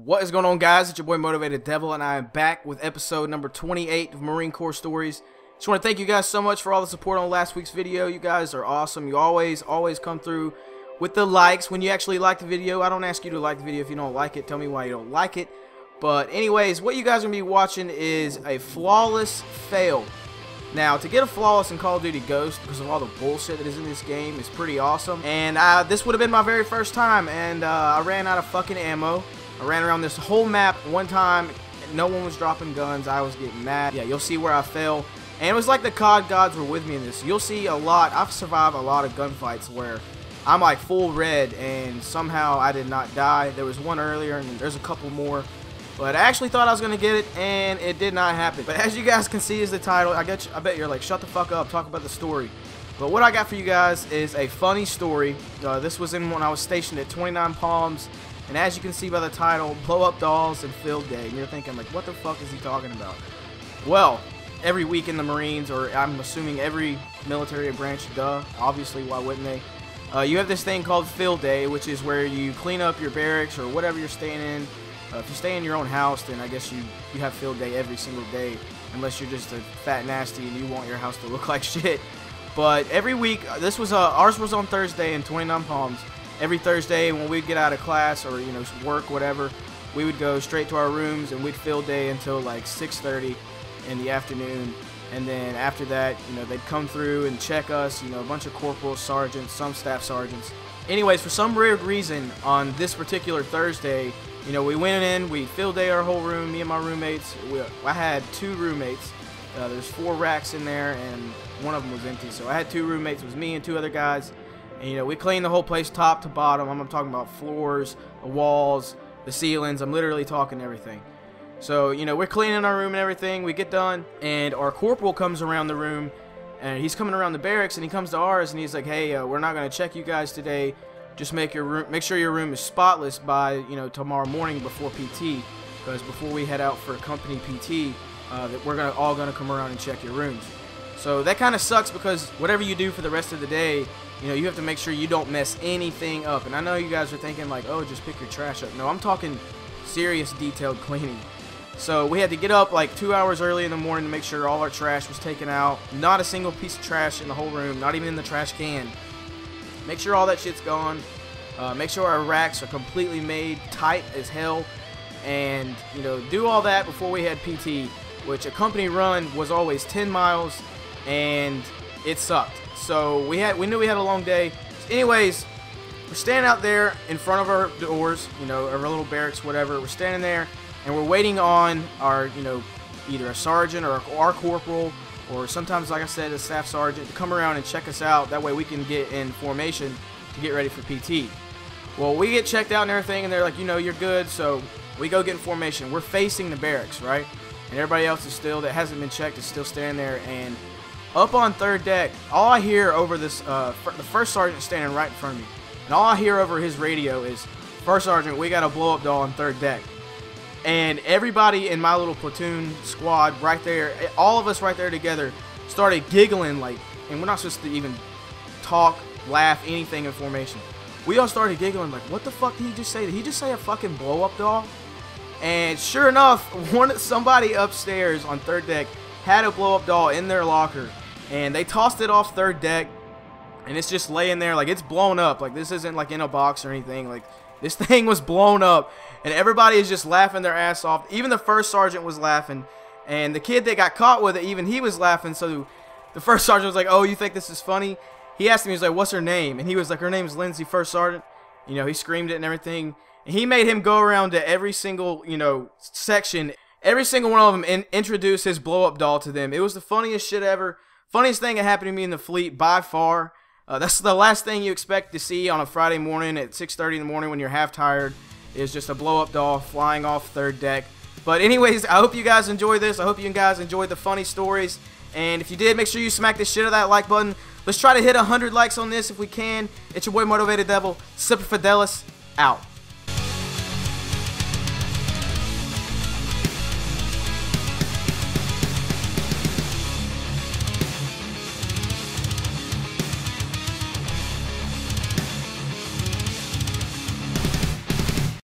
What is going on, guys? It's your boy Motivated Devil, and I am back with episode number 28 of Marine Corps Stories. Just want to thank you guys so much for all the support on last week's video. You guys are awesome. You always come through with the likes when you actually like the video. I don't ask you to like the video if you don't like it. Tell me why you don't like it. But anyways, what you guys are going to be watching is a flawless fail. Now, to get a flawless in Call of Duty Ghost, because of all the bullshit that is in this game, is pretty awesome. And this would have been my very first time, and I ran out of fucking ammo. I ran around this whole map one time, and no one was dropping guns. I was getting mad. Yeah, you'll see where I fell. And it was like the COD gods were with me in this. You'll see a lot. I've survived a lot of gunfights where I'm like full red, and somehow I did not die. There was one earlier, and there's a couple more. But I actually thought I was going to get it, and it did not happen. But as you guys can see as the title, I bet you're like, shut the fuck up, talk about the story. But what I got for you guys is a funny story. This was in when I was stationed at 29 Palms. And as you can see by the title, blow up dolls and field day. And you're thinking, like, what the fuck is he talking about? Well, every week in the Marines, or I'm assuming every military branch, obviously, why wouldn't they? You have this thing called field day, which is where you clean up your barracks or whatever you're staying in. If you stay in your own house, then I guess you have field day every single day, unless you're just a fat nasty and you want your house to look like shit. But every week, this was ours was on Thursday in 29 Palms. Every Thursday when we'd get out of class or work, whatever, we would go straight to our rooms and we'd field day until like 6:30 in the afternoon. And then after that, they'd come through and check us. A bunch of corporals, sergeants, some staff sergeants. Anyways, for some weird reason on this particular Thursday, we went in, we field day our whole room, me and my roommates. I had two roommates. There's 4 racks in there, and one of them was empty. So I had 2 roommates. It was me and 2 other guys. And, we cleaned the whole place top to bottom. I'm talking about floors, the walls, the ceilings. I'm literally talking everything. So, we're cleaning our room and everything. We get done, and our corporal comes around the room, and he's coming around the barracks, and he comes to ours, and he's like, hey, we're not going to check you guys today. Just make sure your room is spotless by tomorrow morning before PT, because before we head out for company PT, that we're all gonna come around and check your rooms. So that kind of sucks, because whatever you do for the rest of the day, you have to make sure you don't mess anything up. And I know you guys are thinking like, oh, just pick your trash up. No, I'm talking serious detailed cleaning. So we had to get up like 2 hours early in the morning to make sure all our trash was taken out. Not a single piece of trash in the whole room, not even in the trash can. Make sure all that shit's gone. Make sure our racks are completely made tight as hell. And, do all that before we had PT, which a company run was always 10 miles, and it sucked. So we knew we had a long day. Anyways, we're standing out there in front of our doors, our little barracks, whatever. We're standing there, and we're waiting on our, either a sergeant or our corporal, or sometimes, like I said, a staff sergeant, to come around and check us out. That way we can get in formation to get ready for PT. Well, we get checked out and everything, and they're like, you're good. So we go get in formation. We're facing the barracks, right? And everybody else is still, that hasn't been checked, is still standing there. And up on third deck, all I hear over this, the first sergeant standing right in front of me, and all I hear over his radio is, First Sergeant, we got a blow-up doll on third deck. And everybody in my little platoon squad right there, all of us right there together, started giggling like, and we're not supposed to even talk, laugh, anything in formation. We all started giggling like, what the fuck did he just say? Did he just say a fucking blow-up doll? And sure enough, somebody upstairs on third deck had a blow-up doll in their locker, and they tossed it off third deck, and it's just laying there like it's blown up. Like, this isn't like in a box or anything. Like, this thing was blown up, and everybody is just laughing their ass off. Even the first sergeant was laughing, and the kid that got caught with it, even he was laughing. So the first sergeant was like, oh, you think this is funny? He asked me, he was like, what's her name? And he was like, her name's Lindsay, First Sergeant. He screamed it and everything. And he made him go around to every single, section. Every single one of them, and introduce his blow-up doll to them. It was the funniest shit ever. Funniest thing that happened to me in the fleet by far. That's the last thing you expect to see on a Friday morning at 6:30 in the morning when you're half tired, is just a blow-up doll flying off third deck. But anyways, I hope you guys enjoy this. I hope you guys enjoyed the funny stories. And if you did, make sure you smack the shit out of that like button. Let's try to hit 100 likes on this if we can. It's your boy Motivated Devil. Semper Fidelis, out.